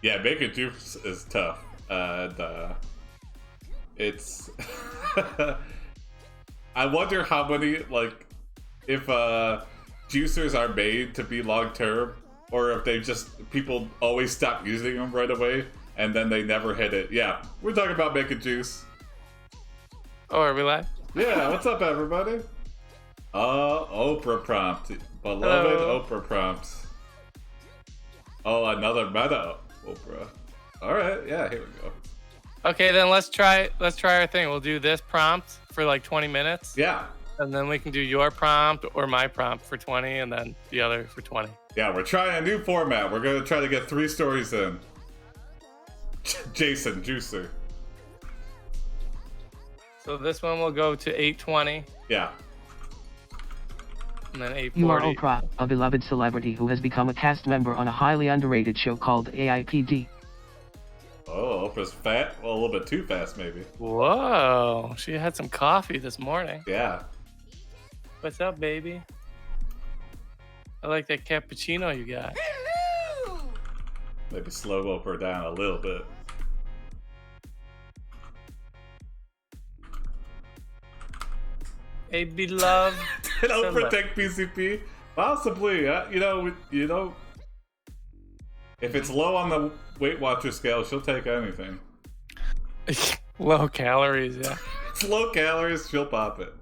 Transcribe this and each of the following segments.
Yeah, making juice is tough. And it's I wonder how many like if juicers are made to be long term, or if they just people always stop using them right away and then they never hit it. Yeah, we're talking about making juice. Oh, are we live? Yeah, what's up, everybody? Oprah prompt, beloved Hello. Oprah prompts. Oh, another meta Oprah. All right, yeah, here we go. Okay, then let's try our thing. We'll do this prompt for like 20 minutes. Yeah, And then we can do your prompt or my prompt for 20 and then the other for 20. yeah, we're trying a new format. We're gonna try to get 3 stories in. Jason Juicer. So this one will go to 820 Yeah. and then 840. You are Oprah, a beloved celebrity who has become a cast member on a highly underrated show called AiPD. Oh, Oprah's fat. Well, a little bit too fast, maybe. Whoa, she had some coffee this morning. Yeah. What's up, baby? I like that cappuccino you got. Maybe slow Oprah down a little bit. Hey, beloved. Did Oprah take PCP? Possibly. You know, if it's low on the Weight Watcher scale, she'll take anything. Low calories, yeah. It's low calories, she'll pop it.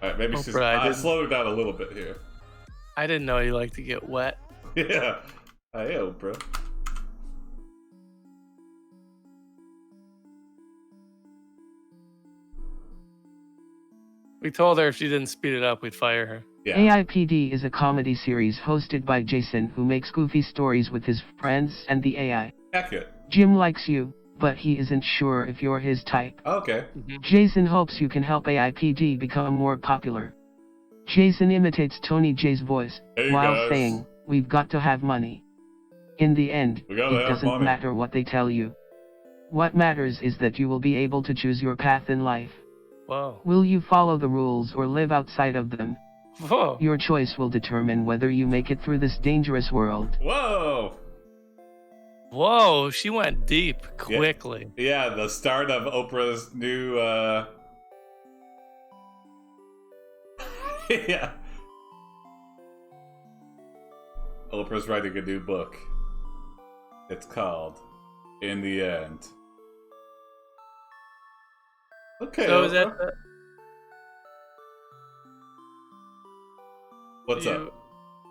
All right, maybe she's Oprah, slow her down a little bit here. I didn't know you like to get wet. Yeah. Hey, Oprah. We told her if she didn't speed it up, we'd fire her. Yeah. AiPD is a comedy series hosted by Jason who makes goofy stories with his friends and the AI. Accurate. Jim likes you, but he isn't sure if you're his type. Okay. Jason hopes you can help AiPD become more popular. Jason imitates Tony J's voice, Hey, while guys. saying, "We've got to have money." In the end, We it gotta have doesn't money. matter what they tell you. What matters is that you will be able to choose your path in life. Whoa. Will you follow the rules or live outside of them? Whoa. Your choice will determine whether you make it through this dangerous world. Whoa. Whoa, she went deep quickly. Yeah, the start of Oprah's new, yeah. Oprah's writing a new book. It's called In the End. Okay, So is that Oprah. What's up?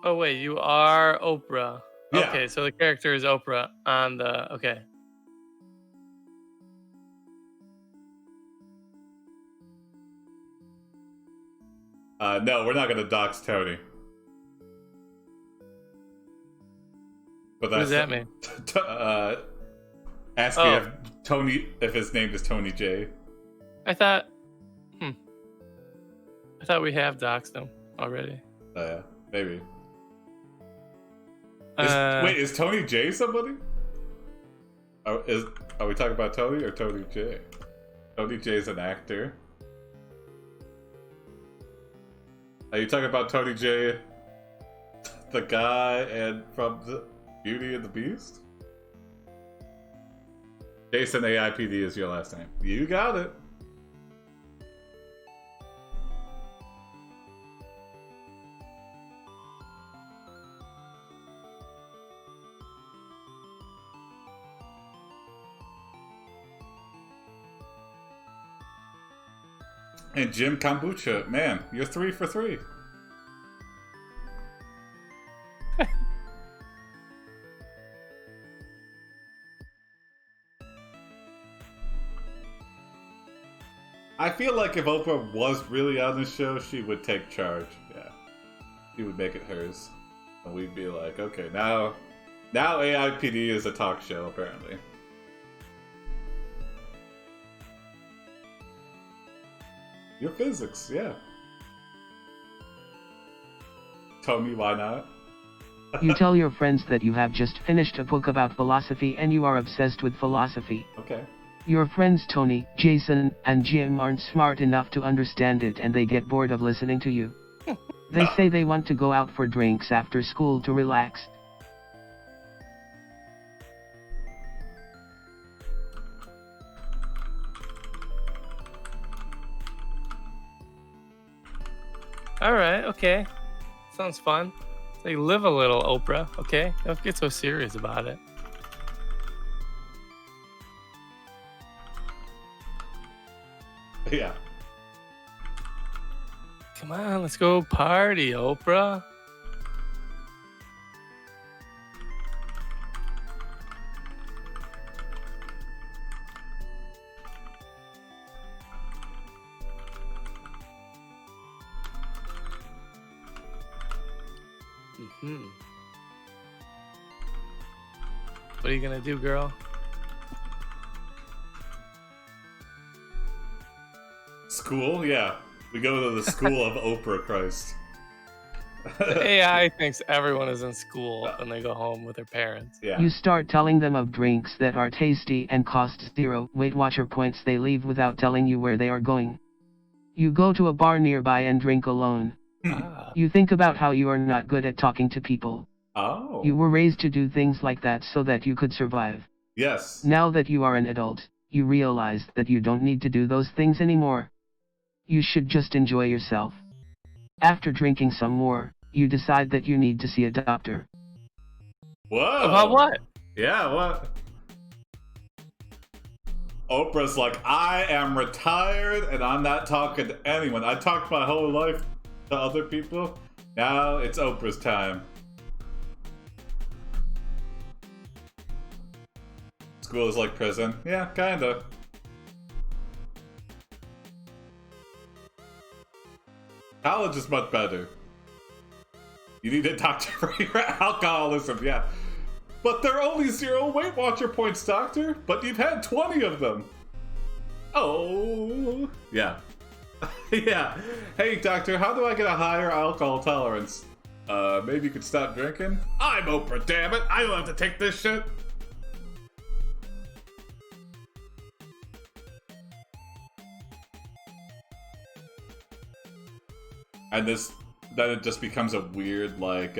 Oh wait, you are Oprah. Yeah. Okay, so the character is Oprah on the okay. No, we're not gonna dox Tony. But What does that mean? Ask me if his name is Tony J. I thought we have doxed him already. Maybe. Uh, Wait, is Tony J somebody? Are we talking about Tony or Tony J? Tony J is an actor. Are you talking about Tony J, the guy and from the Beauty and the Beast? Jason AiPD is your last name. You got it. And Jim Kombucha, man, you're 3 for 3. I feel like if Oprah was really on the show, she would take charge. Yeah, she would make it hers, and we'd be like, okay, now AiPD is a talk show apparently. Your physics, yeah. Tony, why not? You tell your friends that you have just finished a book about philosophy and you are obsessed with philosophy. Okay. Your friends Tony, Jason, and Jim aren't smart enough to understand it and they get bored of listening to you. They say they want to go out for drinks after school to relax. All right, okay. Sounds fun. So you live a little, Oprah, okay? Don't get so serious about it. Yeah. Come on, let's go party, Oprah. What are you gonna do, girl? School? Yeah. We go to the school of Oprah, Christ. The AI thinks everyone is in school when they go home with their parents. Yeah. You start telling them of drinks that are tasty and cost 0 Weight Watcher points. They leave without telling you where they are going. You go to a bar nearby and drink alone. Ah. You think about how you are not good at talking to people. Oh. You were raised to do things like that so that you could survive. Yes. Now that you are an adult, you realize that you don't need to do those things anymore. You should just enjoy yourself. After drinking some more, you decide that you need to see a doctor. Whoa. About what? Yeah, what? Oprah's like, I am retired and I'm not talking to anyone. I talked my whole life to other people. Now it's Oprah's time. School is like prison. Yeah, kinda. College is much better. You need a doctor for your alcoholism, yeah. But they're only 0 Weight Watcher points, doctor. But you've had 20 of them. Oh. Yeah. Yeah. Hey, doctor, how do I get a higher alcohol tolerance? Maybe you could stop drinking? I'm Oprah, damn it. I don't have to take this shit. And then it just becomes a weird, like,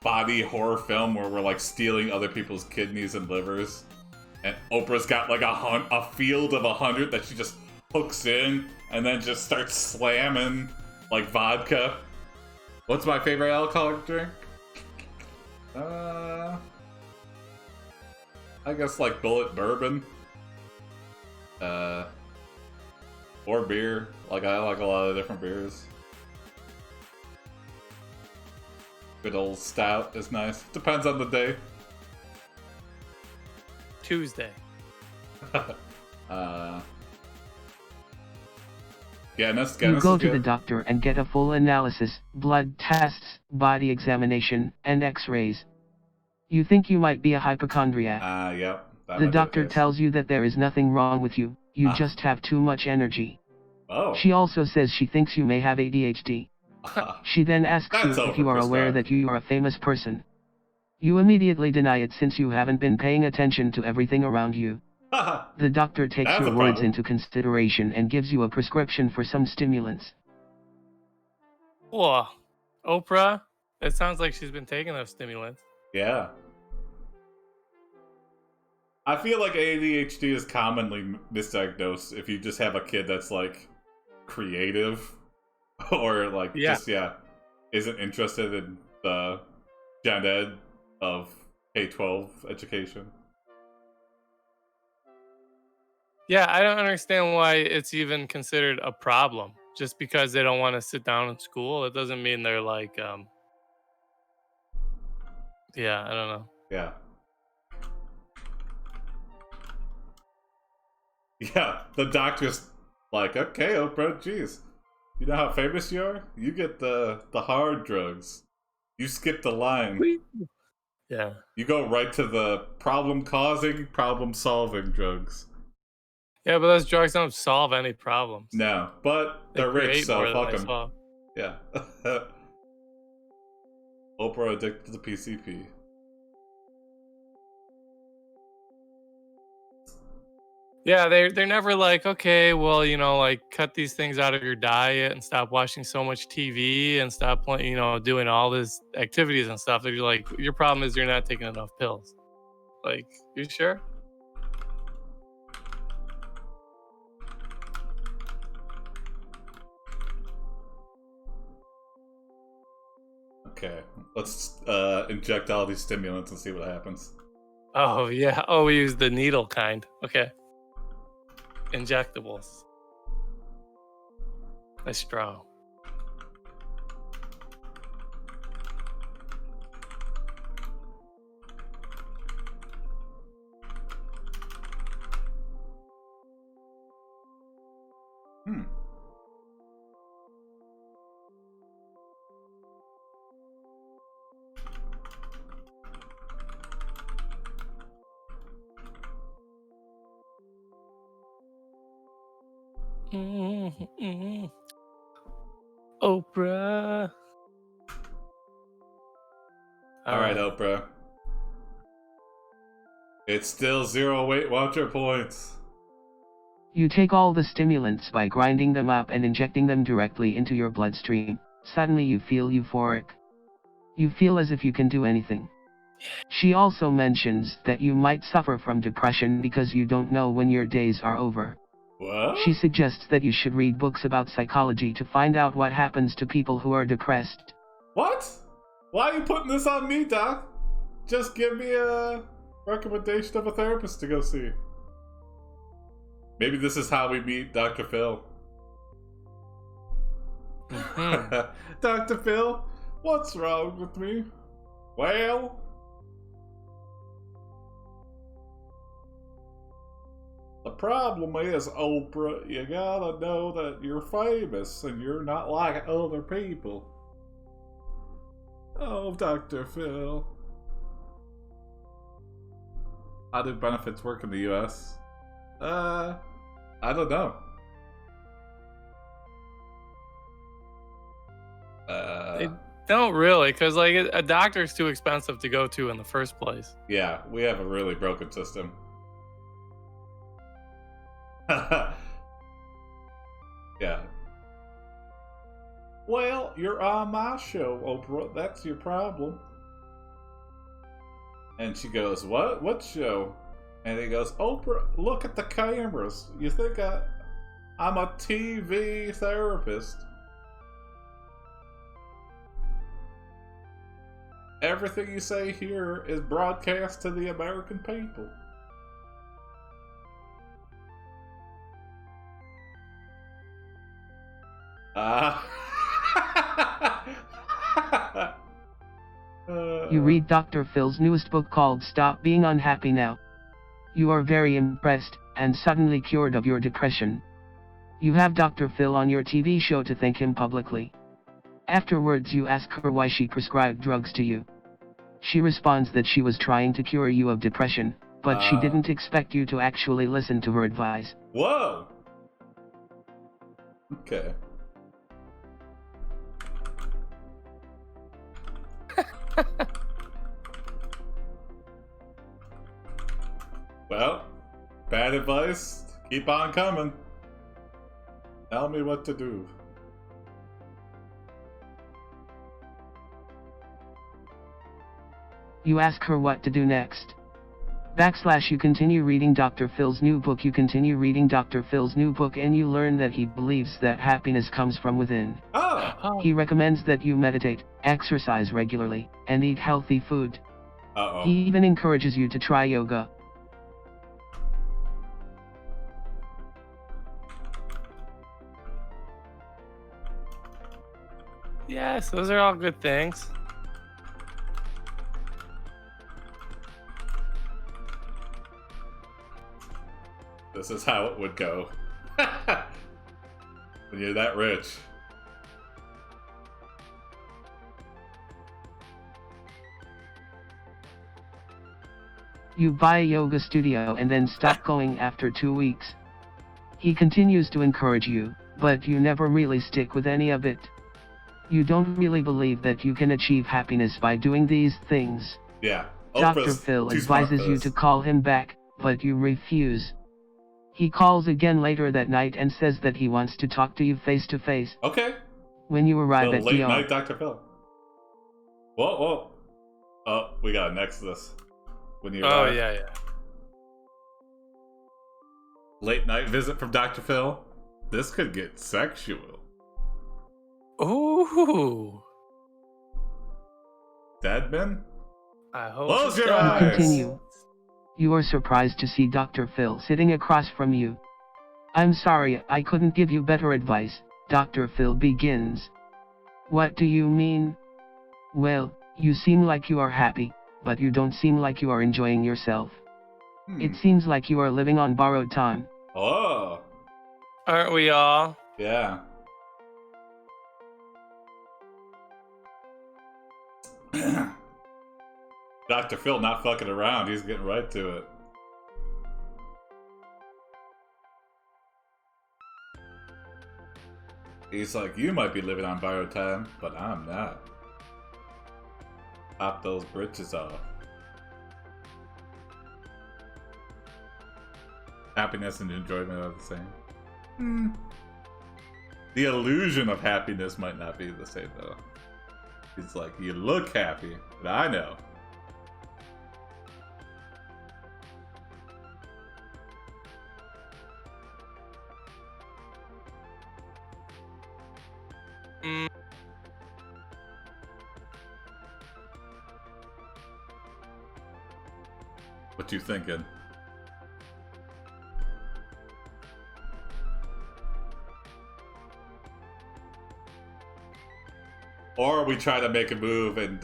body horror film where we're, like, stealing other people's kidneys and livers. And Oprah's got, like, a field of 100 that she just hooks in and then just starts slamming, like, vodka. What's my favorite alcoholic drink? I guess, like, Bullet Bourbon. Or beer. Like, I like a lot of different beers. Good old stout is nice. Depends on the day. Tuesday. Guinness You go is to good. the doctor and get a full analysis, blood tests, body examination, and x-rays. You think you might be a hypochondriac. Yep. The doctor tells you that there is nothing wrong with you, you just have too much energy. Oh. She also says she thinks you may have ADHD. She then asks you if you are aware that you are a famous person. You immediately deny it since you haven't been paying attention to everything around you. The doctor takes That's your a words problem. into consideration and gives you a prescription for some stimulants. Whoa. Oprah? It sounds like she's been taking those stimulants. Yeah. I feel like ADHD is commonly misdiagnosed if you just have a kid that's, like, creative or, like, just isn't interested in the gen ed of K-12 education. Yeah, I don't understand why it's even considered a problem. Just because they don't want to sit down in school, it doesn't mean they're like, yeah, I don't know. Yeah. Yeah, the doctor's like, okay, Oprah, jeez. You know how famous you are? You get the hard drugs. You skip the line. Yeah. You go right to the problem-causing, problem-solving drugs. Yeah, but those drugs don't solve any problems. No, but they're rich, create so more than fuck they them. solve. Yeah. Oprah addicted to PCP. Yeah, they're never like, okay, well, you know, like cut these things out of your diet and stop watching so much TV and stop, you know, doing all these activities and stuff. They're like, your problem is you're not taking enough pills. Like, you sure? Okay, let's inject all these stimulants and see what happens. Oh, yeah. Oh, we use the needle kind. Okay. Injectables. Nice straw. Oprah. All right, Oprah. It's still 0 Weight Watcher points. You take all the stimulants by grinding them up and injecting them directly into your bloodstream. Suddenly you feel euphoric. You feel as if you can do anything. She also mentions that you might suffer from depression because you don't know when your days are over. What? She suggests that you should read books about psychology to find out what happens to people who are depressed. What? Why are you putting this on me, Doc? Just give me a recommendation of a therapist to go see. Maybe this is how we meet Dr. Phil. Dr. Phil, what's wrong with me? Well, the problem is, Oprah, you gotta know that you're famous and you're not like other people. Oh, Dr. Phil. How do benefits work in the US? I don't know. They don't really, because like a doctor's too expensive to go to in the first place. Yeah, we have a really broken system. Yeah. Well, you're on my show, Oprah. That's your problem. And she goes, what? What show? And he goes, Oprah, look at the cameras. You think I'm a TV therapist? Everything you say here is broadcast to the American people. You read Dr. Phil's newest book called Stop Being Unhappy Now. You are very impressed, and suddenly cured of your depression. You have Dr. Phil on your TV show to thank him publicly. Afterwards you ask her why she prescribed drugs to you. She responds that she was trying to cure you of depression, but she didn't expect you to actually listen to her advice. Whoa! Okay. Well, bad advice. Keep on coming. Tell me what to do. You ask her what to do next. / you continue reading Dr. Phil's new book. You continue reading Dr. Phil's new book and you learn that he believes that happiness comes from within. Oh! He recommends that you meditate, exercise regularly, and eat healthy food. He even encourages you to try yoga. Yes, those are all good things. This is how it would go. When you're that rich. You buy a yoga studio and then stop going after 2 weeks. He continues to encourage you, but you never really stick with any of it. You don't really believe that you can achieve happiness by doing these things. Yeah. Dr. Phil advises you to call him back, but you refuse. He calls again later that night and says that he wants to talk to you face to face. Okay. When you arrive The at late DR. night Dr. Phil. Whoa, whoa. Oh, we got a Nexus. When you arrive. Yeah. Late night visit from Dr. Phil. This could get sexual. Ooh. Deadman? I hope Close it your does. eyes. Continue. You are surprised to see Dr. Phil sitting across from you. I'm sorry, I couldn't give you better advice. Dr. Phil begins. What do you mean? Well, you seem like you are happy, but you don't seem like you are enjoying yourself. It seems like you are living on borrowed time. Oh. Aren't we all? Yeah. Dr. Phil not fucking around. He's getting right to it. He's like, you might be living on borrowed time, but I'm not. Pop those britches off. Happiness and enjoyment are the same. The illusion of happiness might not be the same, though. He's like, you look happy, but I know. What you thinking? Or we try to make a move and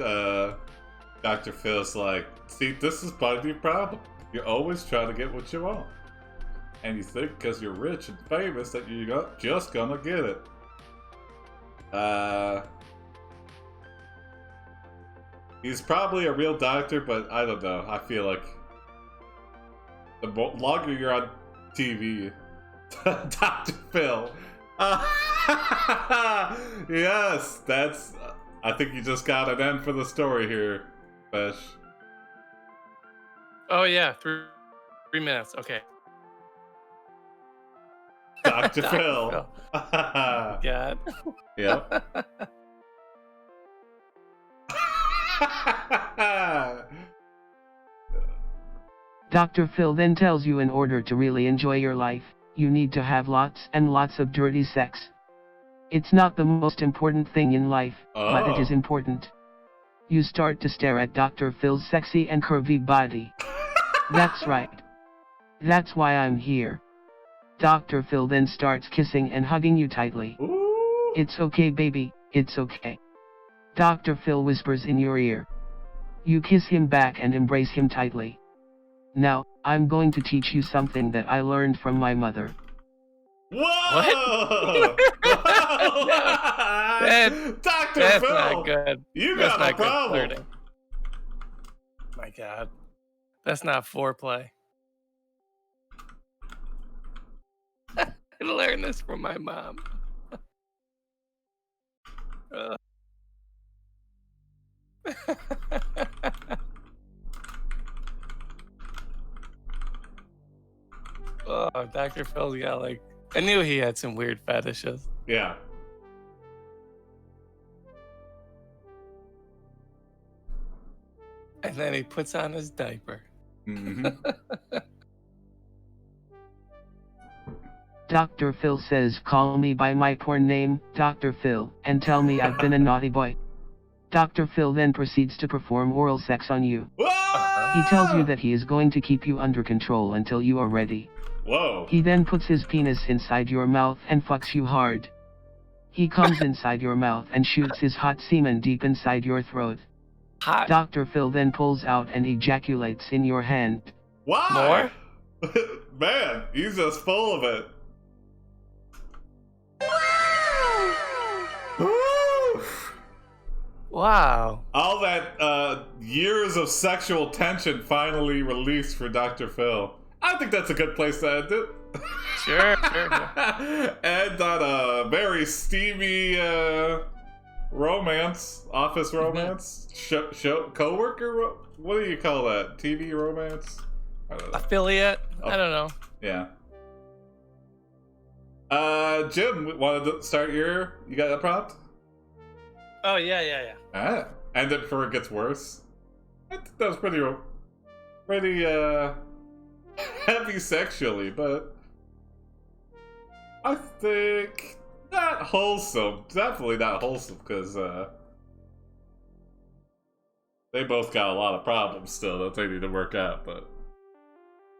Dr. Phil's like, see, this is part of your problem. You're always trying to get what you want. And you think because you're rich and famous that you're just gonna get it. He's probably a real doctor, but I don't know. I feel like the longer you're on TV, Dr. Phil. Yes, that's. I think you just got an end for the story here, Fesh. Oh yeah, 3 minutes. Okay. Dr. Phil. God. Yep. Dr. Phil then tells you in order to really enjoy your life, you need to have lots and lots of dirty sex. It's not the most important thing in life, but it is important. You start to stare at Dr. Phil's sexy and curvy body. That's right. That's why I'm here. Dr. Phil then starts kissing and hugging you tightly. Ooh. It's okay, baby, it's okay. Dr. Phil whispers in your ear. You kiss him back and embrace him tightly. Now, I'm going to teach you something that I learned from my mother. Whoa! Dr. That's Phil! not good. You That's got a not good problem. flirting. My God. That's not foreplay. I learned this from my mom. Oh, Dr. Phil's got like... I knew he had some weird fetishes. Yeah. And then he puts on his diaper. Mm-hmm. Dr. Phil says, call me by my porn name, Dr. Phil, and tell me I've been a naughty boy. Dr. Phil then proceeds to perform oral sex on you. He tells you that he is going to keep you under control until you are ready. Whoa. He then puts his penis inside your mouth and fucks you hard. He comes inside your mouth and shoots his hot semen deep inside your throat. Hot. Dr. Phil then pulls out and ejaculates in your hand. Why? More? Man, he's just full of it. Wow. All that years of sexual tension finally released for Dr. Phil. I think that's a good place to end it. Sure. End on a very steamy romance, office romance, show co-worker. What do you call that? TV romance? I don't know. Affiliate? Oh. I don't know. Yeah. Jim, wanted to start your... You got a prompt? Oh, yeah. Ah, end it before it gets worse. I think that was pretty heavy sexually, but I think not wholesome. Definitely not wholesome, because They both got a lot of problems still that they need to work out, but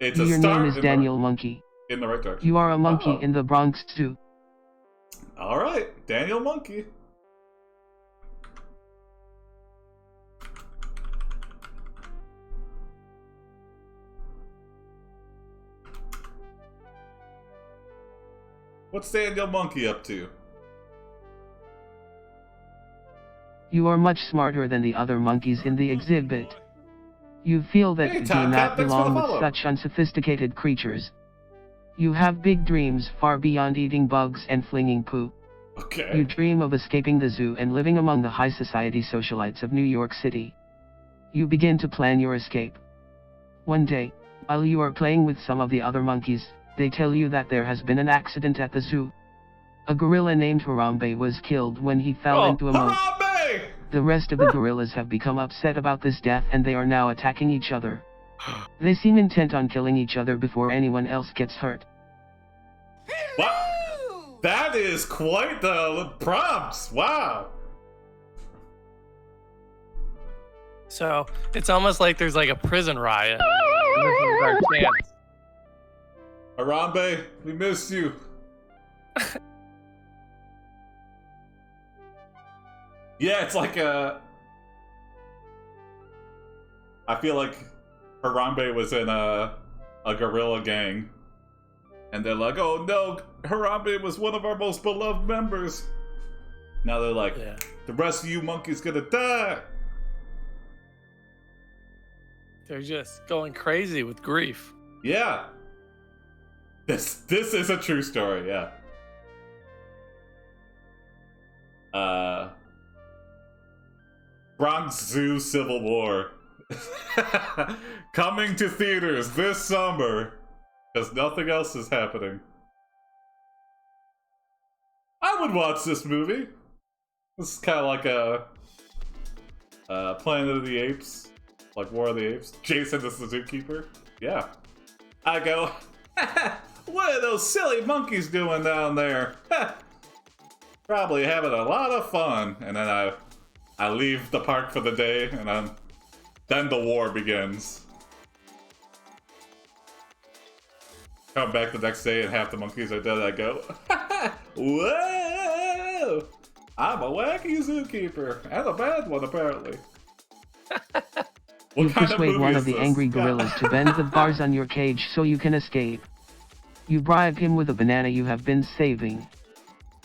it's a Your start name is Daniel Monkey. in the right direction. You are a monkey in the Bronx too. All right, Daniel Monkey. What's Daniel Monkey up to? You are much smarter than the other monkeys in the exhibit. You feel that you do not belong with such unsophisticated creatures. You have big dreams far beyond eating bugs and flinging poo. Okay. You dream of escaping the zoo and living among the high society socialites of New York City. You begin to plan your escape. One day, while you are playing with some of the other monkeys, they tell you that there has been an accident at the zoo. A gorilla named Harambe was killed when he fell into a moat. Harambe! The rest of the gorillas have become upset about this death and they are now attacking each other. They seem intent on killing each other before anyone else gets hurt. Wow! That is quite the prompts! Wow! So, it's almost like there's like a prison riot. And this is our chance. Harambe, we miss you. Yeah, it's like I feel like Harambe was in a gorilla gang. And they're like, oh no, Harambe was one of our most beloved members. Now they're like, Yeah. the rest of you monkeys gonna die. They're just going crazy with grief. Yeah. This is a true story, yeah. Bronx Zoo Civil War. Coming to theaters this summer. Because nothing else is happening. I would watch this movie. This is kind of like a Planet of the Apes. Like War of the Apes. Jason is the zookeeper. Yeah. I go, what are those silly monkeys doing down there? Probably having a lot of fun. And then I leave the park for the day, and then the war begins. Come back the next day, and half the monkeys are dead. I go, whoa! I'm a wacky zookeeper, and a bad one, apparently. You persuade one of the angry gorillas to bend the bars on your cage so you can escape. You bribe him with a banana you have been saving.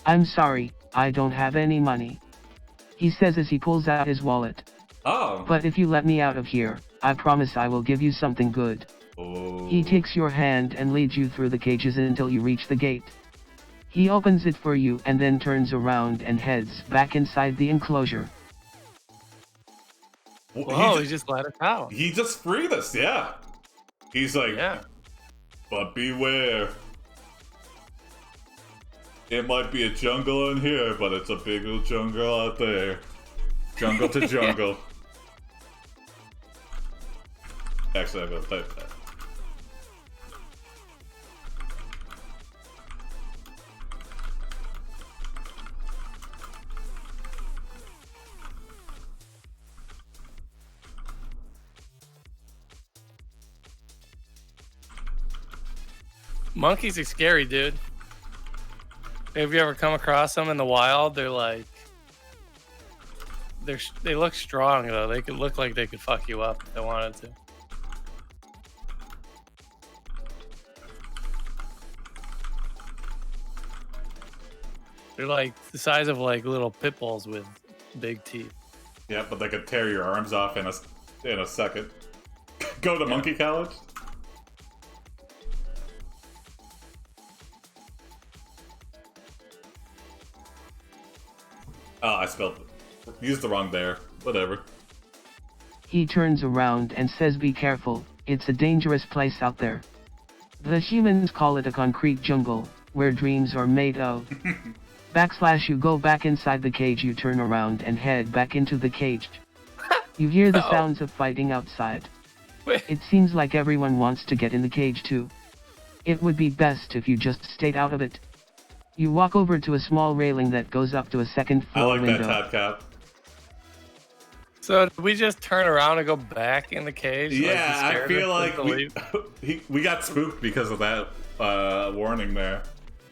I'm sorry, I don't have any money. He says as he pulls out his wallet. Oh. But if you let me out of here, I promise I will give you something good. Oh. He takes your hand and leads you through the cages until you reach the gate. He opens it for you and then turns around and heads back inside the enclosure. Whoa, he just let us out. He just freed us, yeah. He's like, Yeah. but beware. It might be a jungle in here, but it's a big old jungle out there. Jungle to jungle. Actually, I'm gonna type that. Monkeys are scary, dude. Have you ever come across them in the wild? They're like, they look strong though. They could look like they could fuck you up if they wanted to. They're like the size of like little pit bulls with big teeth. Yeah, but they could tear your arms off in a second. Go to monkey college? Oh, I spelled it. Used the wrong there. Whatever. He turns around and says, be careful, it's a dangerous place out there. The humans call it a concrete jungle, where dreams are made of. / you go back inside the cage, you turn around and head back into the cage. You hear the sounds of fighting outside. It seems like everyone wants to get in the cage too. It would be best if you just stayed out of it. You walk over to a small railing that goes up to a second floor window. I like that, Top Cop. So did we just turn around and go back in the cage? Yeah, I feel like we got spooked because of that warning there.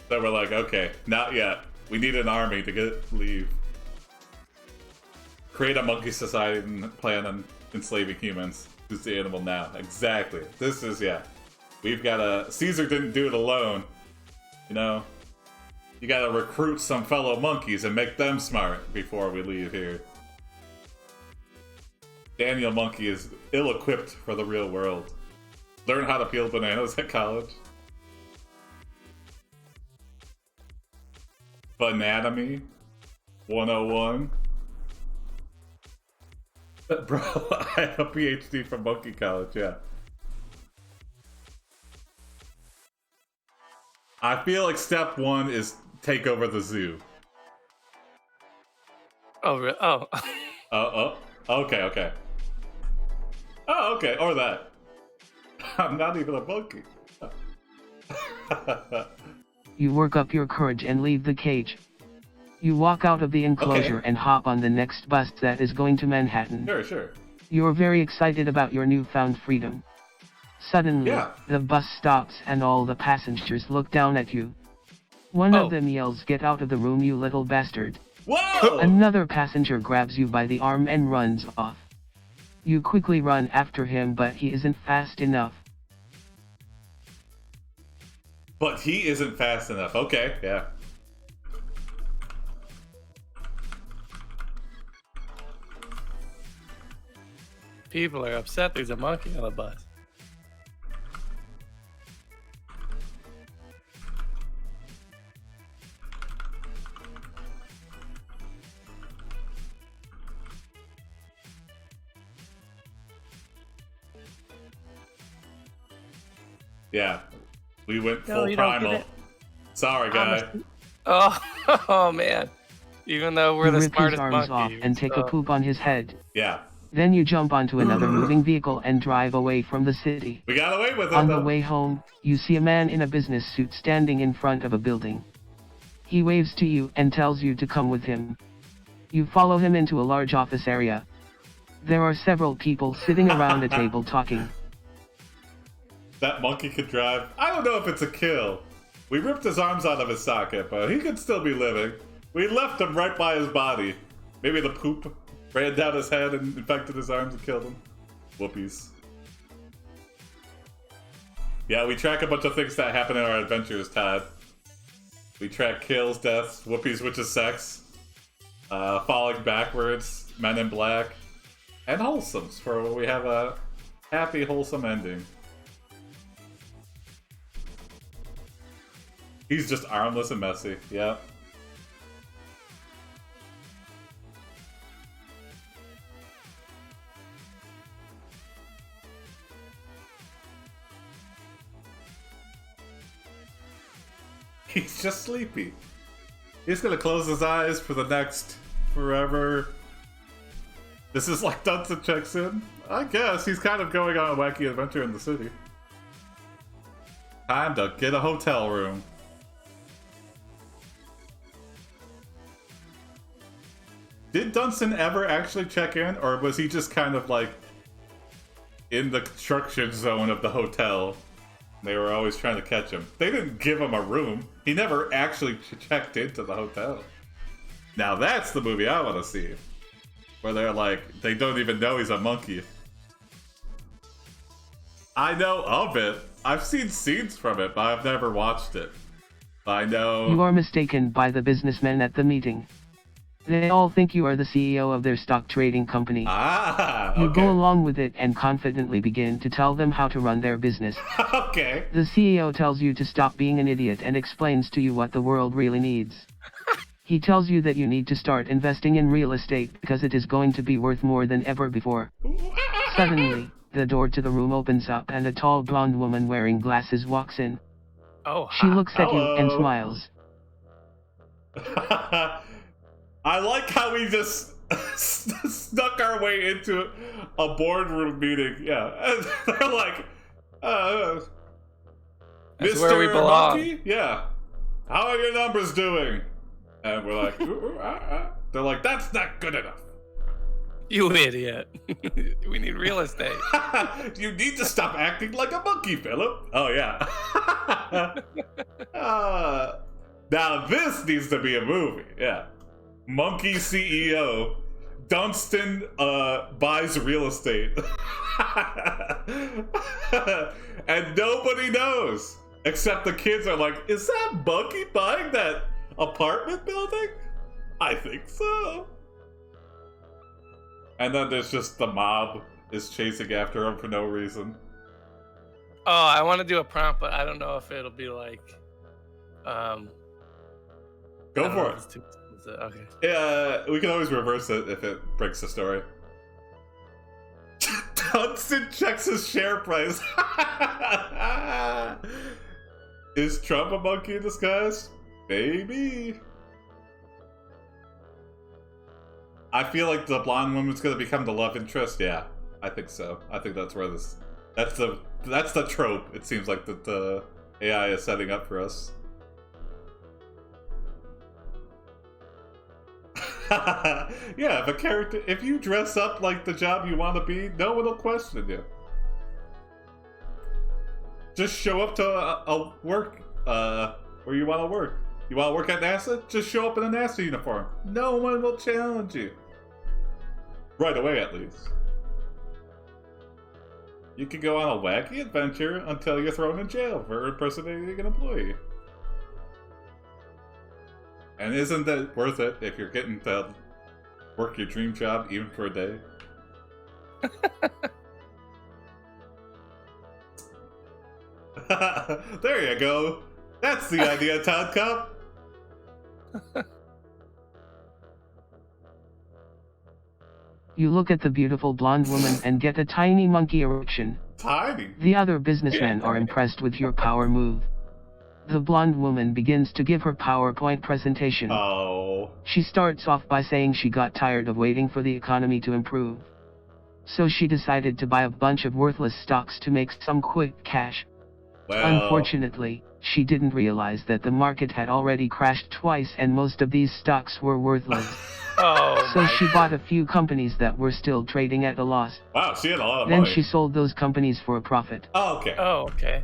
So we're like, okay, not yet. We need an army to leave. Create a monkey society and plan on enslaving humans. Who's the animal now? Exactly. This is, yeah. We've got to... Caesar didn't do it alone. You know? You got to recruit some fellow monkeys and make them smart before we leave here. Daniel Monkey is ill-equipped for the real world. Learn how to peel bananas at college. Banatomy 101. Bro, I have a PhD from Monkey College, yeah. I feel like step one is take over the zoo. Oh, really? Oh. Okay. Oh, okay, or that. I'm not even a monkey. You work up your courage and leave the cage. You walk out of the enclosure and hop on the next bus that is going to Manhattan. Sure. You're very excited about your newfound freedom. Suddenly, the bus stops and all the passengers look down at you. One of them yells, "Get out of the room, you little bastard." Whoa! Another passenger grabs you by the arm and runs off. You quickly run after him, but he isn't fast enough. Okay, yeah. People are upset there's a monkey on the bus. Yeah, we went full primal. Sorry, guy. Oh man! Even though we're the smartest monkey, rip his arms off and take a poop on his head. Yeah. Then you jump onto another moving vehicle and drive away from the city. We got away with it. On the way home, you see a man in a business suit standing in front of a building. He waves to you and tells you to come with him. You follow him into a large office area. There are several people sitting around a table talking. That monkey could drive. I don't know if it's a kill. We ripped his arms out of his socket, but he could still be living. We left him right by his body. Maybe the poop ran down his head and infected his arms and killed him. Whoopies. Yeah, we track a bunch of things that happen in our adventures, Todd. We track kills, deaths, whoopies, which is sex, falling backwards, men in black, and wholesomes for when we have a happy, wholesome ending. He's just armless and messy, yeah. He's just sleepy. He's gonna close his eyes for the next forever. This is like Dunson checks in. I guess he's kind of going on a wacky adventure in the city. Time to get a hotel room. Did Dunson ever actually check in, or was he just kind of like in the construction zone of the hotel? They were always trying to catch him. They didn't give him a room. He never actually checked into the hotel. Now that's the movie I want to see. Where they're like, they don't even know he's a monkey. I know of it. I've seen scenes from it, but I've never watched it. I know... You are mistaken by the businessmen at the meeting. They all think you are the CEO of their stock trading company. Ah, You go along with it and confidently begin to tell them how to run their business. Okay. The CEO tells you to stop being an idiot and explains to you what the world really needs. He tells you that you need to start investing in real estate because it is going to be worth more than ever before. Suddenly, the door to the room opens up and a tall blonde woman wearing glasses walks in. Oh, She looks at you and smiles. I like how we just snuck our way into a boardroom meeting. Yeah. And they're like, That's Mr. where we belong. Monkey? Yeah. How are your numbers doing? And we're like, They're like, that's not good enough. You idiot. We need real estate. You need to stop acting like a monkey, Philip. Oh, yeah. Now this needs to be a movie. Yeah. Monkey CEO. Dunstan buys real estate. And nobody knows. Except the kids are like, is that Monkey buying that apartment building? I think so. And then there's just the mob is chasing after him for no reason. Oh, I want to do a prompt, but I don't know if it'll be like... Go for it. Okay. Yeah, we can always reverse it if it breaks the story. Dunstan checks his share price. Is Trump a monkey in disguise? Maybe. I feel like the blonde woman's gonna become the love interest. Yeah, I think so. I think that's where this. That's the trope. It seems like that the AI is setting up for us. Yeah, if you dress up like the job you want to be, no one will question you. Just show up to a work where you want to work. You want to work at NASA? Just show up in a NASA uniform. No one will challenge you. Right away, at least. You can go on a wacky adventure until you're thrown in jail for impersonating an employee. And isn't that worth it if you're getting to work your dream job even for a day? There you go. That's the idea, Todd Cup. You look at the beautiful blonde woman and get a tiny monkey erection. Tiny? The other businessmen are impressed with your power move. The blonde woman begins to give her PowerPoint presentation. Oh. She starts off by saying she got tired of waiting for the economy to improve. So she decided to buy a bunch of worthless stocks to make some quick cash. Well. Unfortunately, she didn't realize that the market had already crashed twice and most of these stocks were worthless. Oh. So she bought a few companies that were still trading at a loss. Wow, she had a lot of Then money. she sold those companies for a profit. Oh, okay. Oh, okay.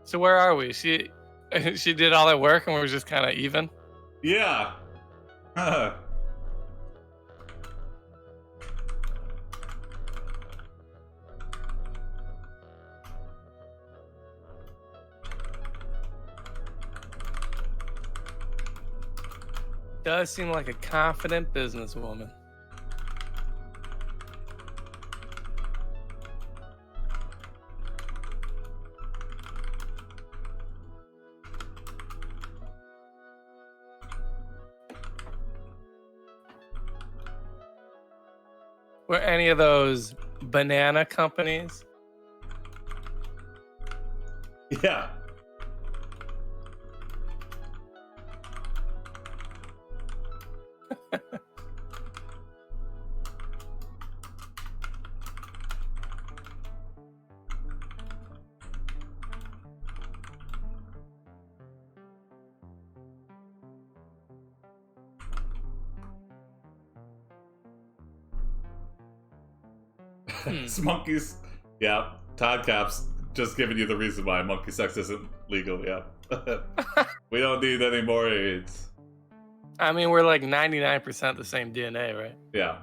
So where are we? She did all that work and we're just kind of even? Yeah. Does seem like a confident businesswoman. Were any of those banana companies? Yeah. It's monkeys. Yeah. Todd Cap's just giving you the reason why monkey sex isn't legal. Yeah. We don't need any more AIDS. I mean, we're like 99% the same DNA, right? Yeah.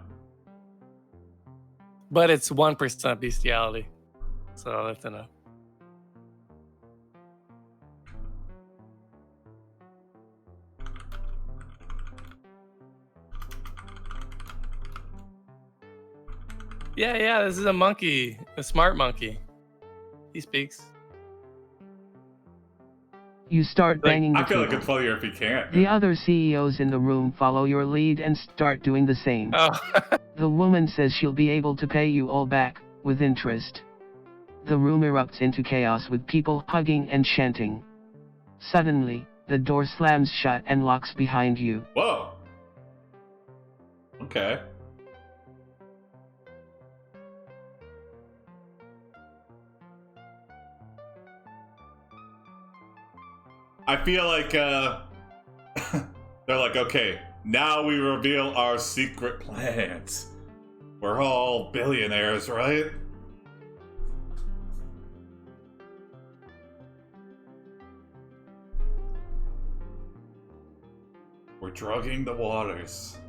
But it's 1% bestiality. So that's enough. Yeah, this is a monkey. A smart monkey. He speaks. You start banging the I feel like table. it's funnier if he can't. The other CEOs in the room follow your lead and start doing the same. Oh. The woman says she'll be able to pay you all back, with interest. The room erupts into chaos with people hugging and chanting. Suddenly, the door slams shut and locks behind you. Whoa. Okay. I feel like, they're like, okay, Now we reveal our secret plans. We're all billionaires, right? We're drugging the waters.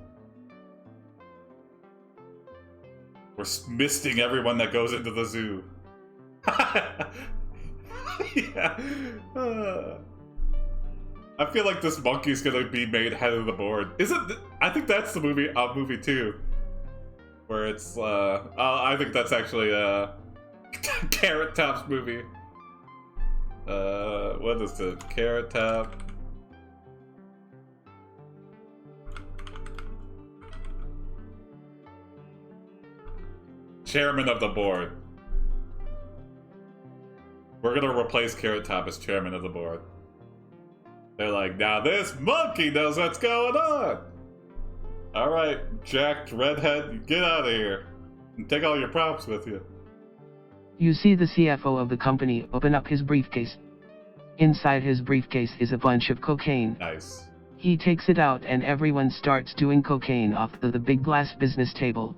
We're misting everyone that goes into the zoo. Yeah. I feel like this monkey's gonna be made head of the board. I think that's the movie too. Where it's, I think that's actually, Carrot Top's movie. What is it? Carrot Top. Chairman of the board. We're gonna replace Carrot Top as chairman of the board. They're like, now this monkey knows what's going on! Alright, jacked redhead, you get out of here. And take all your props with you. You see the CFO of the company open up his briefcase. Inside his briefcase is a bunch of cocaine. Nice. He takes it out and everyone starts doing cocaine off the big glass business table.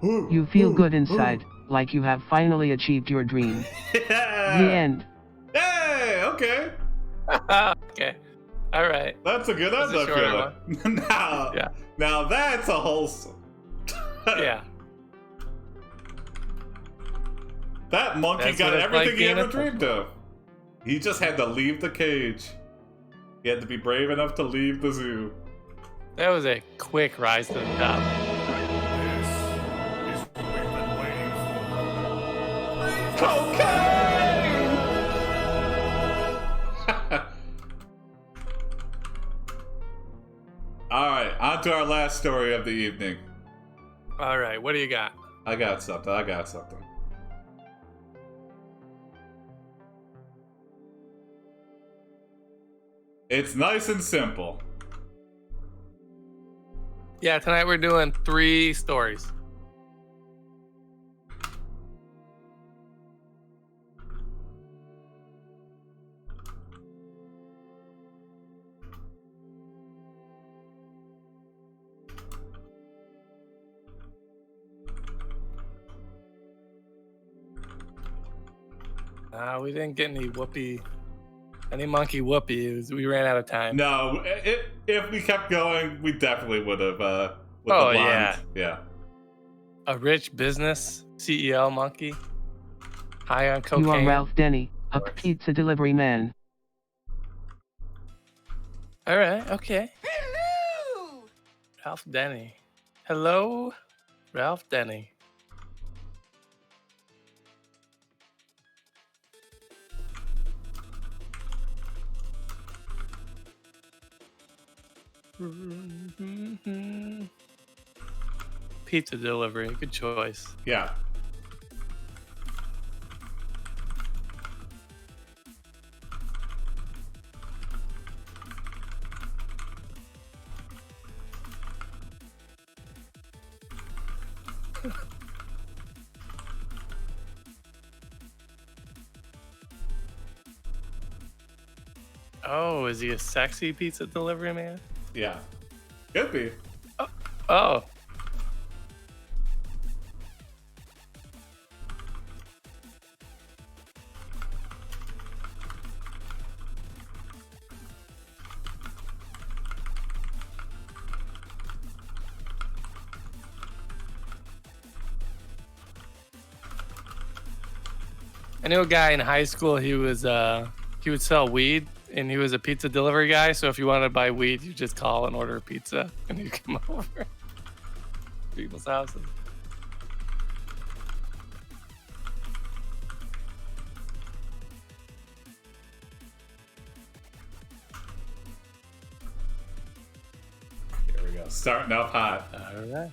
You feel good inside, like you have finally achieved your dream. Yeah. The end. Hey, okay. Okay. Alright. That's a good end, I feel like. Now that's a wholesome. Yeah. That monkey got everything he ever dreamed of. He just had to leave the cage. He had to be brave enough to leave the zoo. That was a quick rise to the top. This is what we've been waiting for. Cocaine! Alright, on to our last story of the evening. Alright, what do you got? I got something. It's nice and simple. Yeah, tonight we're doing 3 stories. We didn't get any monkey whoopee. We ran out of time. No, if we kept going, we definitely would have. With the yeah. Yeah. A rich business CEO monkey, high on cocaine. You are Ralph Denny, a pizza delivery man. All right, okay. Hello, Ralph Denny. Hello, Ralph Denny. Pizza delivery, good choice. Yeah. Oh, is he a sexy pizza delivery man? Yeah. Could be. Oh. I knew a guy in high school. He would sell weed, and he was a pizza delivery guy. So if you wanted to buy weed, you just call and order a pizza, and he'd come over to people's houses. Here we go. Starting off hot. All right.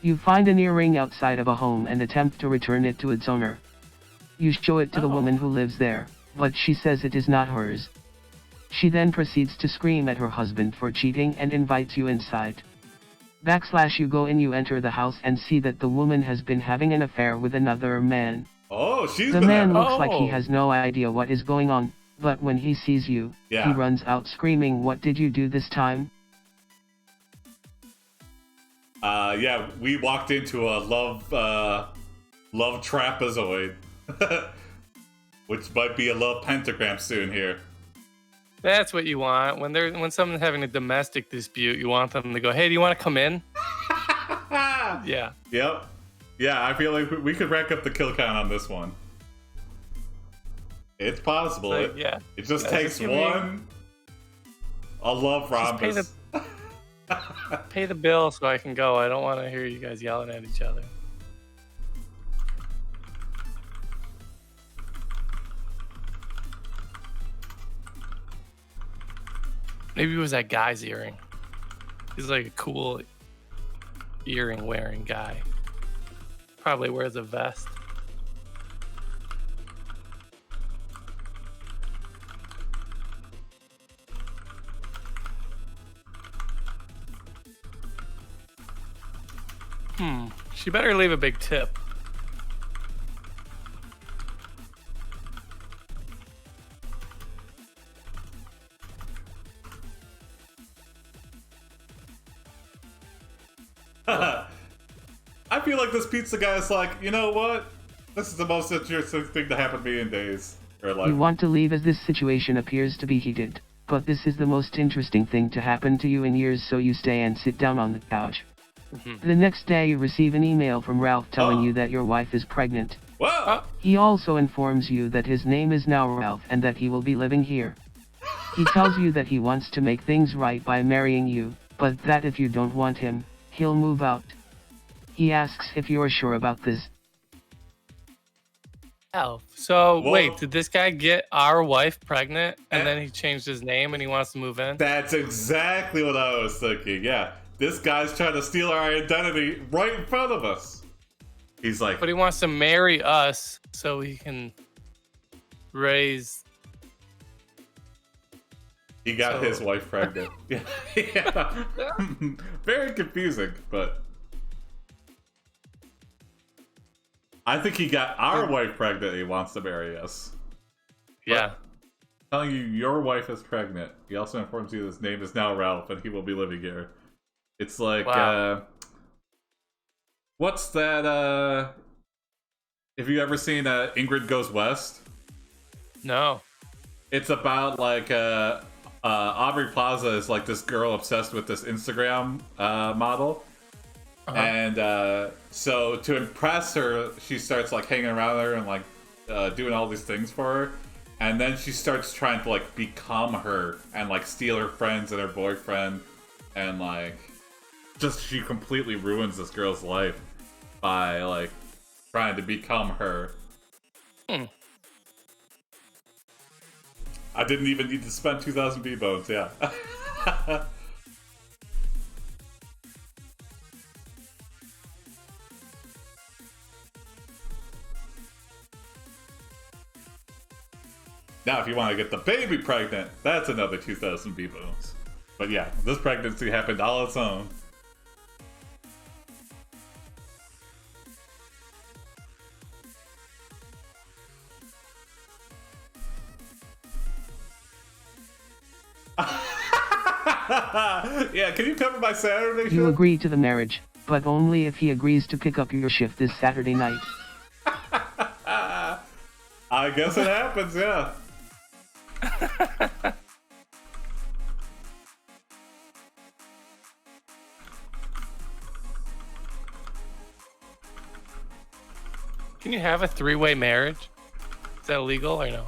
You find an earring outside of a home and attempt to return it to its owner. You show it to the woman who lives there, but she says it is not hers. She then proceeds to scream at her husband for cheating and invites you inside. You go in, you enter the house and see that the woman has been having an affair with another man. Oh, The man looks like he has no idea what is going on, But when he sees you, he runs out screaming, "What did you do this time?" Yeah, we walked into a love trapezoid. Which might be a love pentagram soon here. That's what you want. When someone's having a domestic dispute, you want them to go, "Hey, do you want to come in?" Yeah. Yep. Yeah, I feel like we could rack up the kill count on this one. It's possible. Like, It just takes one. A love rhombus. Pay the bill so I can go. I don't want to hear you guys yelling at each other. Maybe it was that guy's earring. He's like a cool earring wearing guy. Probably wears a vest. She better leave a big tip. I feel like this pizza guy is like, you know what? This is the most interesting thing to happen to me in days. Or like, you want to leave as this situation appears to be heated, but this is the most interesting thing to happen to you in years, so you stay and sit down on the couch. The next day you receive an email from Ralph telling you that your wife is pregnant. Whoa! He also informs you that his name is now Ralph and that he will be living here. He tells you that he wants to make things right by marrying you, but that if you don't want him, he'll move out. He asks if you're sure about this. Ralph. So, wait, did this guy get our wife pregnant and then he changed his name and he wants to move in? That's exactly what I was thinking, yeah. This guy's trying to steal our identity right in front of us. He's like... But he wants to marry us so he can raise... He got his wife pregnant. Yeah. Very confusing, but... I think he got our wife pregnant and he wants to marry us. Yeah. But telling you your wife is pregnant. He also informs you his name is now Ralph and he will be living here. It's like, what's that, have you ever seen Ingrid Goes West? No. It's about, like, Aubrey Plaza is, like, this girl obsessed with this Instagram model. And so to impress her, she starts, like, hanging around her and, like, doing all these things for her. And then she starts trying to, like, become her and, like, steal her friends and her boyfriend. And, like... just she completely ruins this girl's life by like trying to become her. I didn't even need to spend 2,000 B-bones, yeah. Now if you want to get the baby pregnant, that's another 2,000 B-bones. But yeah, this pregnancy happened all its own. Yeah, can you cover my Saturday shift? You agree to the marriage, but only if he agrees to pick up your shift this Saturday night. I guess it happens, yeah. Can you have a three-way marriage? Is that illegal or no?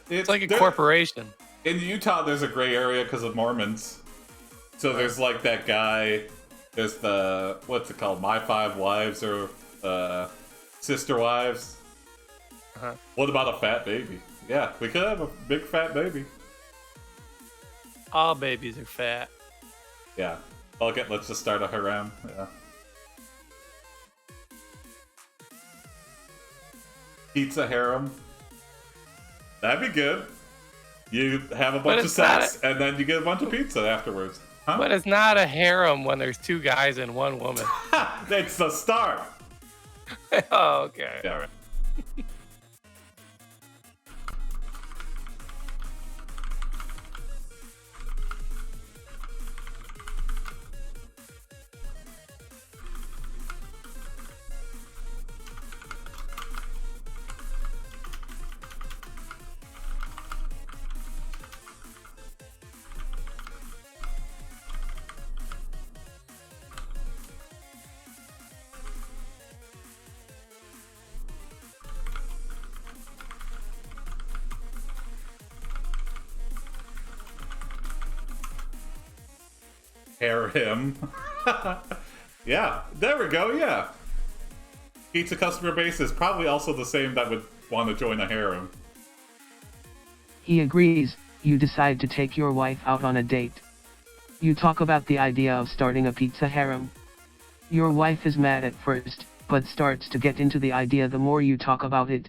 It's like a corporation. In Utah, there's a gray area because of Mormons. So there's like that guy. There's the, what's it called? My Five Wives or Sister Wives. What about a fat baby? Yeah, we could have a big fat baby. All babies are fat. Yeah. Okay, let's just start a harem. Yeah. Pizza harem. That'd be good. You have a bunch of sex, and then you get a bunch of pizza afterwards. Huh? But it's not a harem when there's two guys and one woman. That's the start. Oh, okay. Yeah. harem. Yeah, there we go, yeah. Pizza customer base is probably also the same that would want to join a harem. He agrees. You decide to take your wife out on a date. You talk about the idea of starting a pizza harem. Your wife is mad at first, but starts to get into the idea the more you talk about it.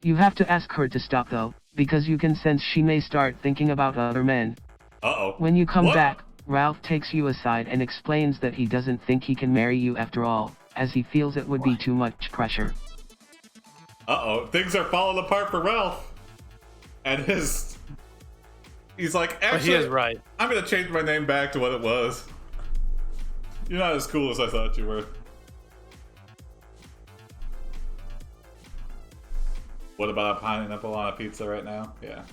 You have to ask her to stop though, because you can sense she may start thinking about other men. Uh-oh. When you come back, Ralph takes you aside and explains that he doesn't think he can marry you after all, as he feels it would be too much pressure. Uh-oh, things are falling apart for Ralph. And he's like, actually, but he is right. I'm gonna change my name back to what it was. You're not as cool as I thought you were. What about a pineapple on a pizza right now? Yeah.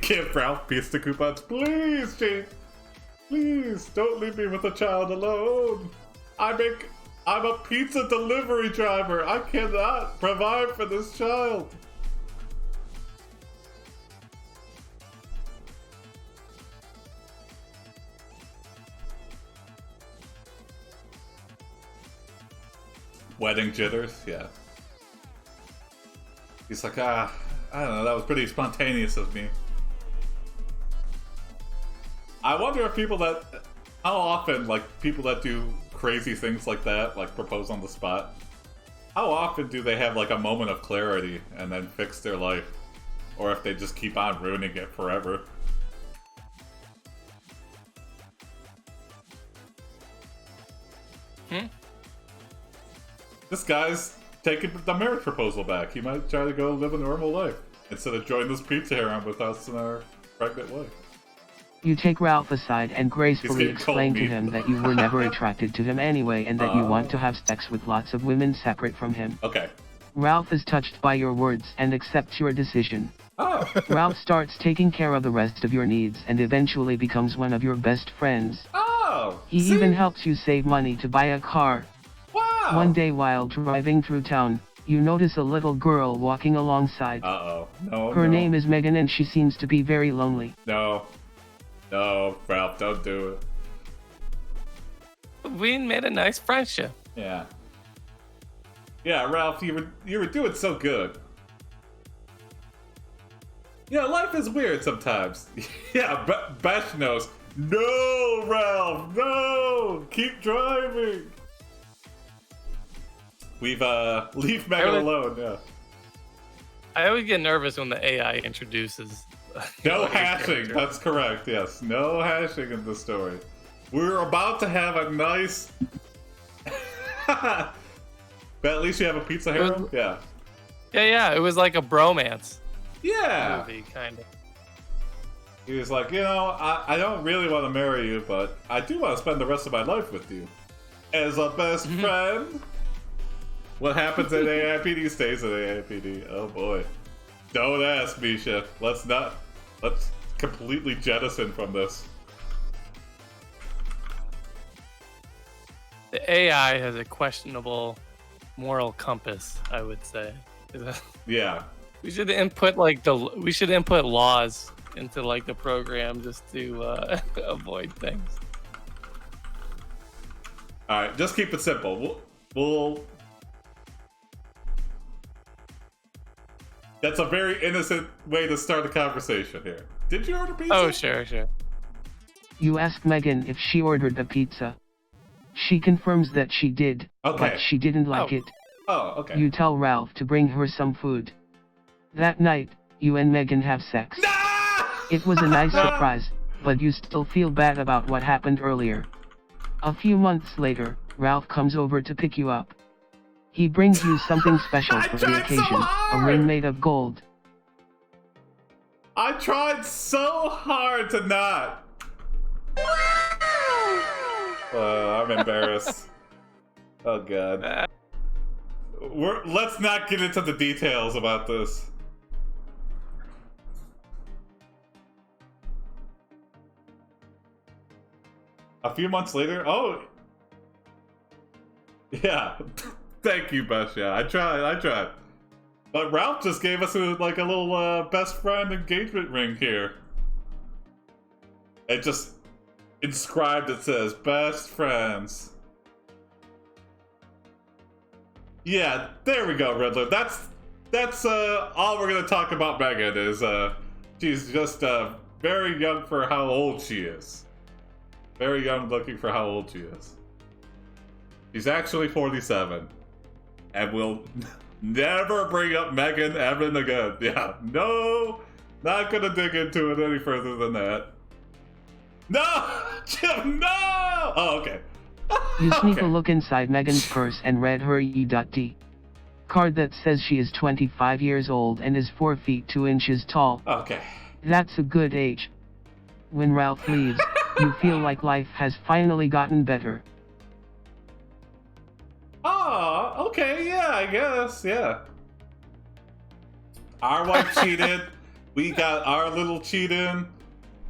Give Ralph pizza coupons, please, Chief. Please, don't leave me with a child alone. I'm a pizza delivery driver. I cannot provide for this child. Wedding jitters, yeah. He's like, I don't know, that was pretty spontaneous of me. I wonder if how often, like, people that do crazy things like that, like propose on the spot, how often do they have, like, a moment of clarity and then fix their life? Or if they just keep on ruining it forever. This guy's taking the marriage proposal back. He might try to go live a normal life instead of join this pizza harem with us and our pregnant wife. You take Ralph aside and gracefully explain to him that you were never attracted to him anyway and that you want to have sex with lots of women separate from him. Okay. Ralph is touched by your words and accepts your decision. Oh. Ralph starts taking care of the rest of your needs and eventually becomes one of your best friends. Oh! He even helps you save money to buy a car. Wow! One day while driving through town, you notice a little girl walking alongside. Uh-oh. No, Her name is Megan and she seems to be very lonely. No. No, Ralph, don't do it. We made a nice friendship. Yeah. Yeah, Ralph, you were doing so good. Yeah, life is weird sometimes. Yeah, Besh knows. No, Ralph, no! Keep driving! Leave Megan alone, yeah. I always get nervous when the AI introduces. No hashing, that's correct, yes. No hashing in the story. We're about to have a nice... But at least you have a pizza harem? Yeah. Yeah, it was like a bromance. Yeah. Movie, kind of. He was like, you know, I don't really want to marry you, but I do want to spend the rest of my life with you. As a best friend. What happens at AiPD stays at AiPD. Oh boy. Don't ask, Misha. Let's completely jettison from this. The AI has a questionable moral compass, I would say. Yeah. We should input laws into like the program just to avoid things. All right, just keep it simple. We'll That's a very innocent way to start a conversation here. Did you order pizza? Oh, sure. You ask Megan if she ordered the pizza. She confirms that she did, but she didn't like it. Oh, okay. You tell Ralph to bring her some food. That night, you and Megan have sex. No! It was a nice surprise, but you still feel bad about what happened earlier. A few months later, Ralph comes over to pick you up. He brings you something special for the occasion, a ring made of gold. I tried so hard to not. I'm embarrassed. Oh god. Let's not get into the details about this. A few months later, yeah. Thank you, Bess. Yeah, I tried. But Ralph just gave us a little best friend engagement ring here. inscribed it says best friends. Yeah, there we go, Riddler. That's all we're gonna talk about Megan is she's just very young for how old she is. Very young looking for how old she is. She's actually 47. And we'll never bring up Megan Evan again. Yeah, no, not gonna dig into it any further than that. No! Jim, no! Oh, okay. You sneak a look inside Megan's purse and read her E.D. card that says she is 25 years old and is 4 feet 2 inches tall. Okay. That's a good age. When Ralph leaves, you feel like life has finally gotten better. Oh, okay, yeah, I guess, yeah. Our wife cheated, we got our little cheat in,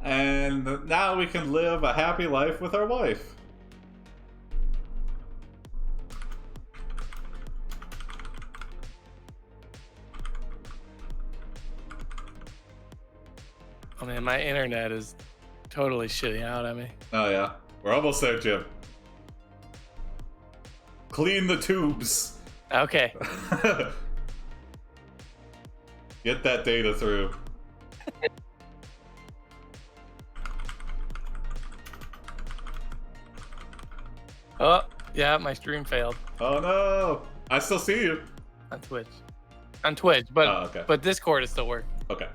and now we can live a happy life with our wife. Oh man, my internet is totally shitting out at me. Oh yeah, we're almost there, Jim. Clean the tubes. Okay. Get that data through. Oh, yeah, my stream failed Oh no! I still see you. on Twitch. On Twitch, but Oh, okay. but Discord is still working. Okay.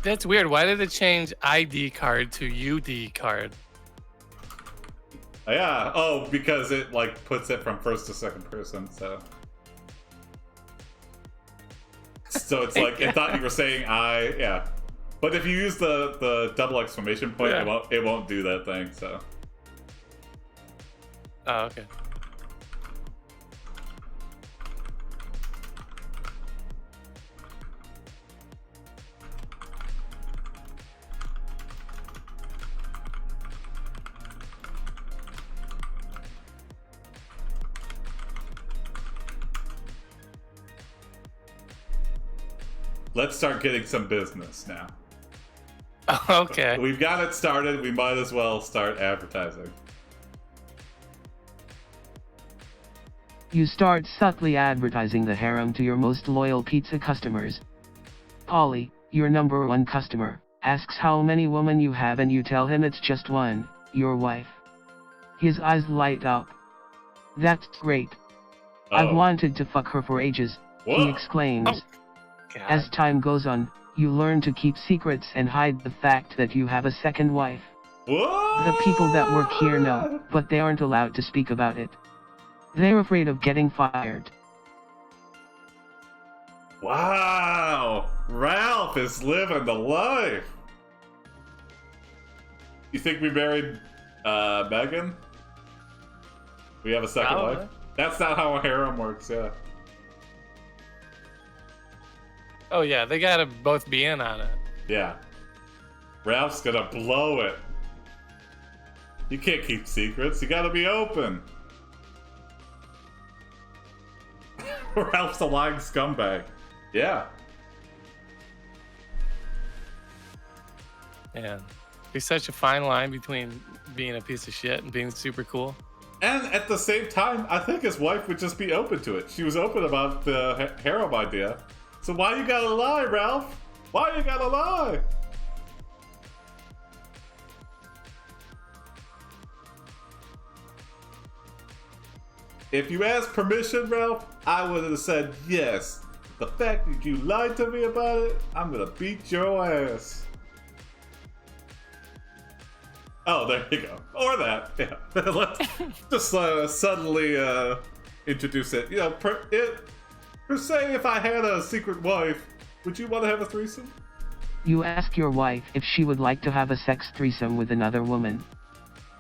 That's weird. Why did it change ID card to UD card? Yeah. Oh, because it like puts it from first to second person. So it's like it thought you were saying I. Yeah. But if you use the double exclamation point, Yeah. it won't do that thing. So. Oh, okay. Let's start getting some business now. Okay. We've got it started. We might as well start advertising. You start subtly advertising the harem to your most loyal pizza customers. Polly, your #1 customer, asks how many women you have and you tell him it's just one, your wife. His eyes light up. That's great. I've Oh. wanted to fuck her for ages, Whoa. he exclaims. Oh. God. As time goes on, you learn to keep secrets and hide the fact that you have a second wife. What? The people that work here know, but they aren't allowed to speak about it. They're afraid of getting fired. Wow, Ralph is living the life. You think we married Megan? We have a second Probably. wife? That's not how a harem works, yeah. Oh yeah, they gotta both be in on it. Yeah. Ralph's gonna blow it. You can't keep secrets, you gotta be open. Ralph's a lying scumbag. Yeah. Man, there's such a fine line between being a piece of shit and being super cool. And at the same time, I think his wife would just be open to it. She was open about the harem idea. So why you gotta lie, Ralph? Why you gotta lie? If you asked permission, Ralph, I would have said yes. The fact that you lied to me about it, I'm gonna beat your ass. Oh, there you go. Or that. Yeah. Let's just suddenly introduce it. You know, per se, if I had a secret wife, would you want to have a threesome? You ask your wife if she would like to have a sex threesome with another woman.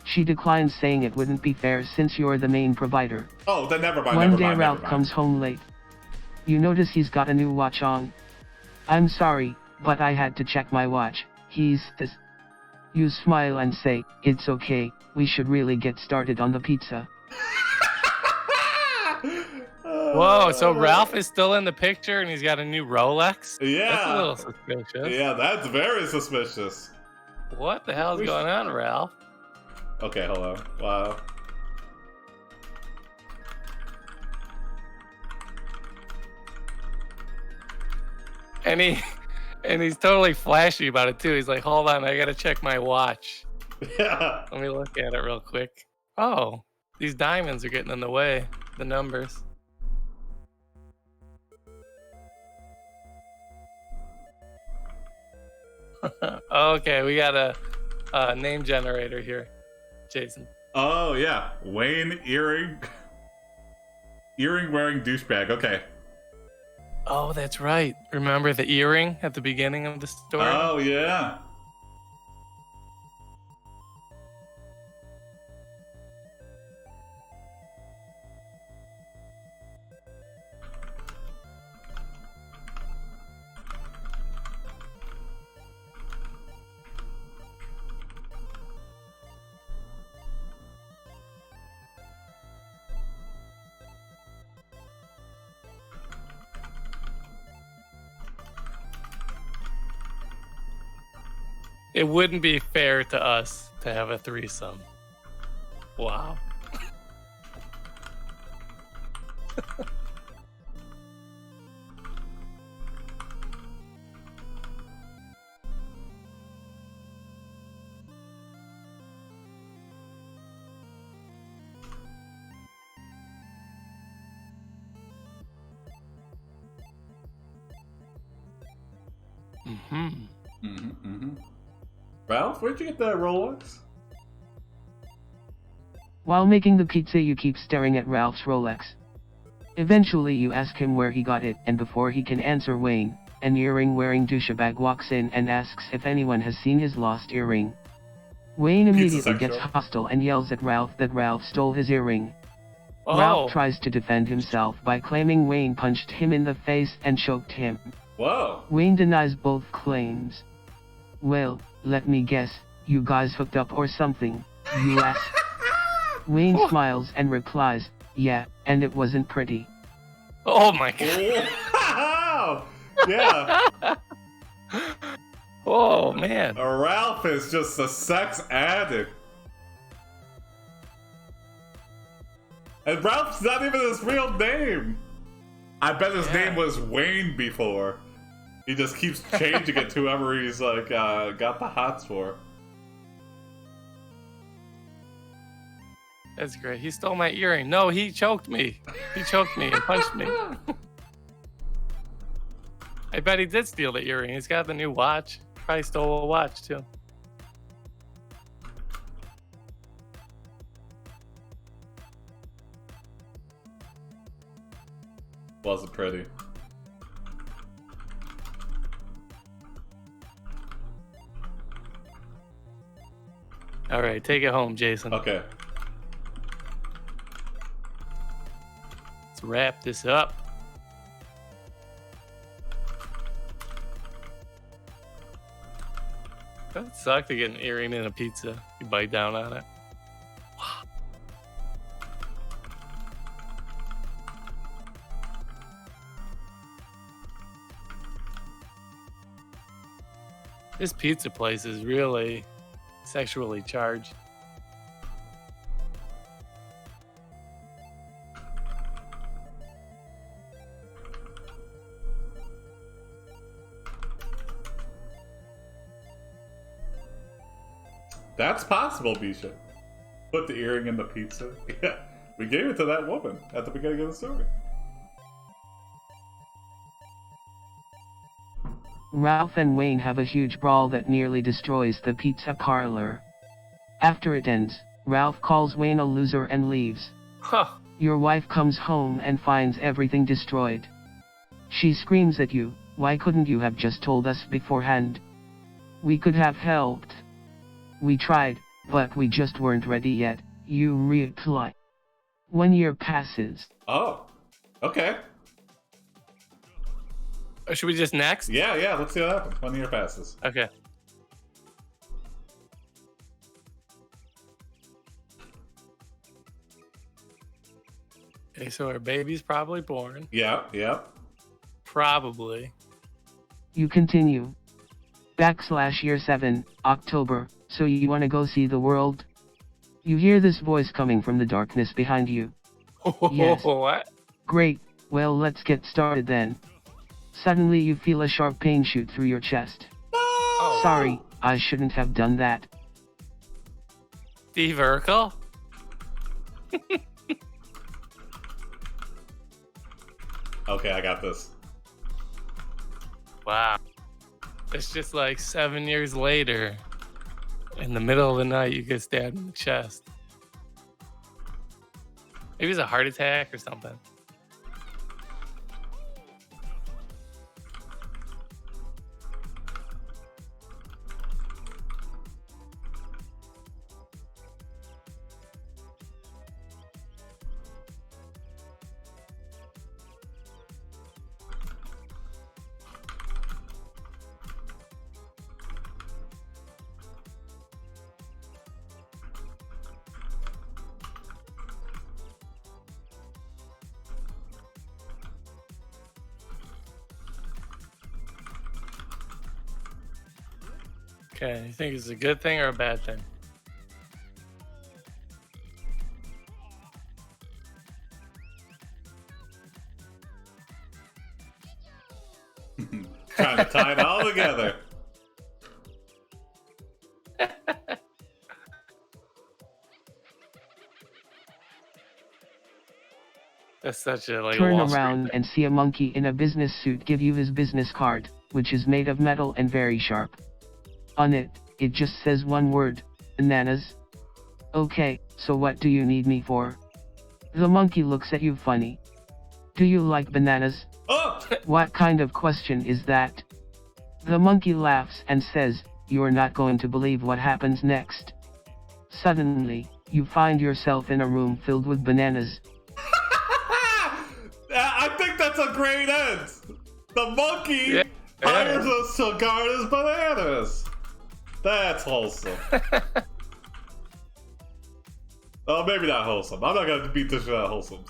She declines, saying it wouldn't be fair since you're the main provider. Oh, then never mind. One never day mind, Ralph never mind. comes home late. You notice he's got a new watch on. I'm sorry, but I had to check my watch. He's this. You smile and say, it's okay, we should really get started on the pizza. Whoa, so Ralph is still in the picture and he's got a new Rolex? Yeah. That's a little suspicious. Yeah, that's very suspicious. What the hell's going on, Ralph? Okay, hold on. Wow. And he's totally flashy about it too. He's like, hold on, I gotta check my watch. Yeah. Let me look at it real quick. Oh, these diamonds are getting in the way. The numbers. Okay, we got a name generator here, Jason. Oh, yeah. Wayne Earring wearing douchebag. Okay. Oh, that's right. Remember the earring at the beginning of the story? Oh, yeah. It wouldn't be fair to us to have a threesome. Wow. Ralph, where'd you get that Rolex? While making the pizza, you keep staring at Ralph's Rolex. Eventually you ask him where he got it, and before he can answer, Wayne, an earring-wearing douchebag, walks in and asks if anyone has seen his lost earring. Wayne immediately gets hostile and yells at Ralph that Ralph stole his earring. Oh. Ralph tries to defend himself by claiming Wayne punched him in the face and choked him. Whoa. Wayne denies both claims. Well, let me guess, you guys hooked up or something, you ask. Wayne smiles and replies, yeah, and it wasn't pretty. Oh my god. Yeah. Oh man. Ralph is just a sex addict. And Ralph's not even his real name. I bet his name was Wayne before. He just keeps changing it to whoever he's like got the hots for. That's great. He stole my earring. No, he choked me. He choked me and punched me. I bet he did steal the earring. He's got the new watch. Probably stole a watch too. Wasn't pretty. All right, take it home, Jason. Okay. Let's wrap this up. That sucked to get an earring in a pizza. You bite down on it. Wow. This pizza place is really sexually charged. That's possible, Bisha. Put the earring in the pizza. Yeah, we gave it to that woman at the beginning of the story. Ralph and Wayne have a huge brawl that nearly destroys the pizza parlor. After it ends, Ralph calls Wayne a loser and leaves. Huh. Your wife comes home and finds everything destroyed. She screams at you, why couldn't you have just told us beforehand? We could have helped. We tried, but we just weren't ready yet, you reply. 1 year passes. Oh, okay. Or should we just next? Yeah, let's see what happens. 1 year passes. Okay. Okay, so our baby's probably born. Yep. Probably. You continue. Year 7, October, so you wanna go see the world? You hear this voice coming from the darkness behind you. Yes. What? Great, well let's get started then. Suddenly you feel a sharp pain shoot through your chest. Oh. Sorry, I shouldn't have done that. Steve Urkel? Okay, I got this. Wow. It's just like 7 years later. In the middle of the night, you get stabbed in the chest. Maybe it's a heart attack or something. Okay, you think it's a good thing or a bad thing? Trying to tie it all together. That's such a like. Turn Wall Street around thing. and see a monkey in a business suit give you his business card, which is made of metal and very sharp. On it, it just says one word, bananas. Okay, so what do you need me for? The monkey looks at you funny. Do you like bananas? Oh! What kind of question is that? The monkey laughs and says, you're not going to believe what happens next. Suddenly, you find yourself in a room filled with bananas. I think that's a great end. The monkey Yeah. hires us to guard his bananas. That's wholesome. Oh, maybe not wholesome. I'm not gonna beat this shit out of wholesome.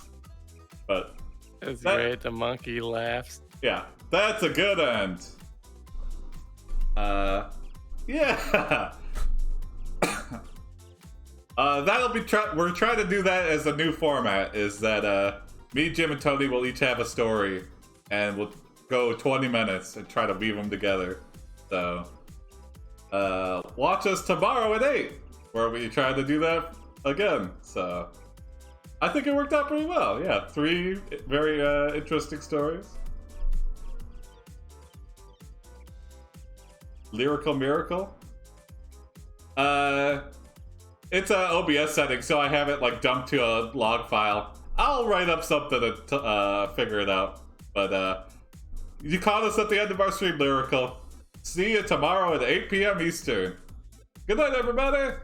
But That's great. The monkey laughs. yeah, that's a good end. Yeah. That'll be we're trying to do that as a new format. Is that me, Jim, and Tony will each have a story, and we'll go 20 minutes and try to weave them together. So, watch us tomorrow at 8, where we try to do that again. So, I think it worked out pretty well. Yeah, 3 very interesting stories. Lyrical Miracle. It's a OBS setting, so I have it like dumped to a log file. I'll write up something to figure it out. But you caught us at the end of our stream, Lyrical. See you tomorrow at 8 p.m. Eastern. Good night, everybody.